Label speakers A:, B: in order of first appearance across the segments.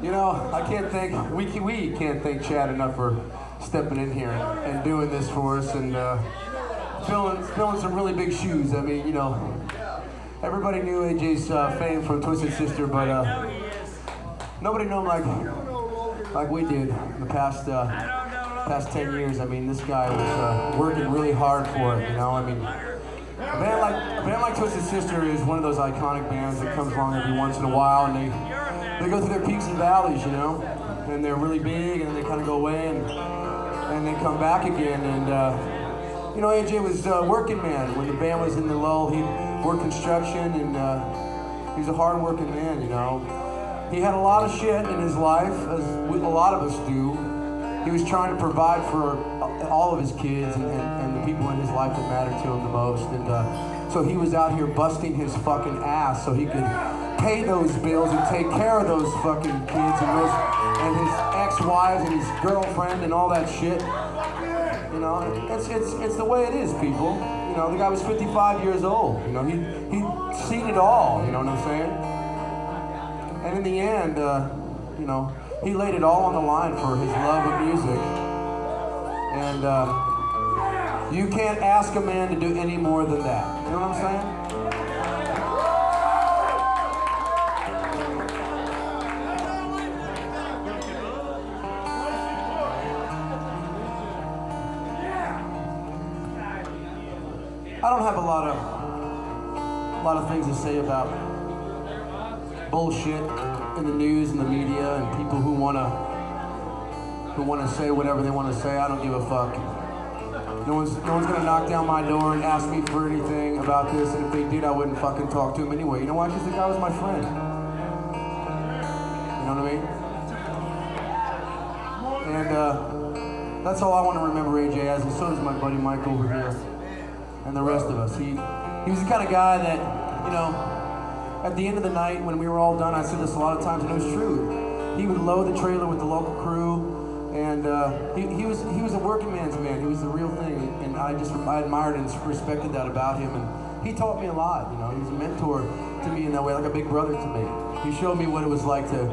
A: You know, I can't thank, we can't thank Chad enough for stepping in here and doing this for us and filling some really big shoes. I mean, you know, everybody knew AJ's fame from Twisted Sister, but nobody knew him like we did in the past 10 years. I mean, this guy was working really hard for it, you know? I mean, a band like Twisted Sister is one of those iconic bands that comes along every once in a while, and they go through their peaks and valleys, you know? And they're really big, and then they kind of go away, and then come back again. And, you know, AJ was a working man. When the band was in the lull, he worked construction, and he was a hard-working man, you know? He had a lot of shit in his life, as a lot of us do. He was trying to provide for all of his kids and the people in his life that mattered to him the most. And so he was out here busting his fucking ass so he could pay those bills and take care of those fucking kids and his ex-wives and his girlfriend and all that shit. You know, it's the way it is, people. You know, the guy was 55 years old. You know, he'd seen it all. You know what I'm saying? And in the end, you know, he laid it all on the line for his love of music. And you can't ask a man to do any more than that. You know what I'm saying? I don't have a lot of things to say about bullshit in the news and the media and people who wanna say whatever they want to say. I don't give a fuck. No one's gonna knock down my door and ask me for anything about this, and if they did, I wouldn't fucking talk to him anyway. You know why? Because the guy was my friend. You know what I mean? And that's all I want to remember AJ as, and so does my buddy Mike over here, and the rest of us. He was the kind of guy that, you know, at the end of the night, when we were all done, I said this a lot of times, and it was true. He would load the trailer with the local crew, and he was a working man's man. He was the real thing, and I admired and respected that about him. And he taught me a lot. You know, he was a mentor to me in that way, like a big brother to me. He showed me what it was like to,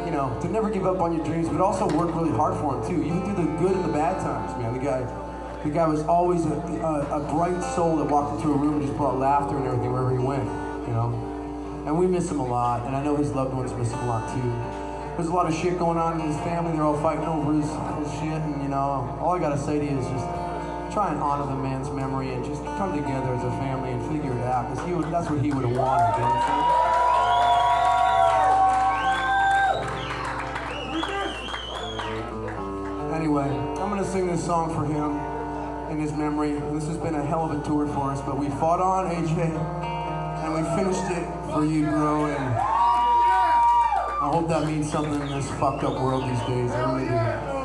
A: you know, to never give up on your dreams, but also work really hard for them too, even through the good and the bad times, man. The guy was always a bright soul that walked into a room and just brought laughter and everything wherever he went. You know. And we miss him a lot, and I know his loved ones miss him a lot too. There's a lot of shit going on in his family. They're all fighting over his shit, and you know, all I gotta say to you is just try and honor the man's memory and just come together as a family and figure it out, because that's what he would have wanted, you know what I'm saying? Anyway, I'm gonna sing this song for him in his memory. This has been a hell of a tour for us, but we fought on, AJ. And we finished it for you, bro, and I hope that means something in this fucked up world these days. I really do.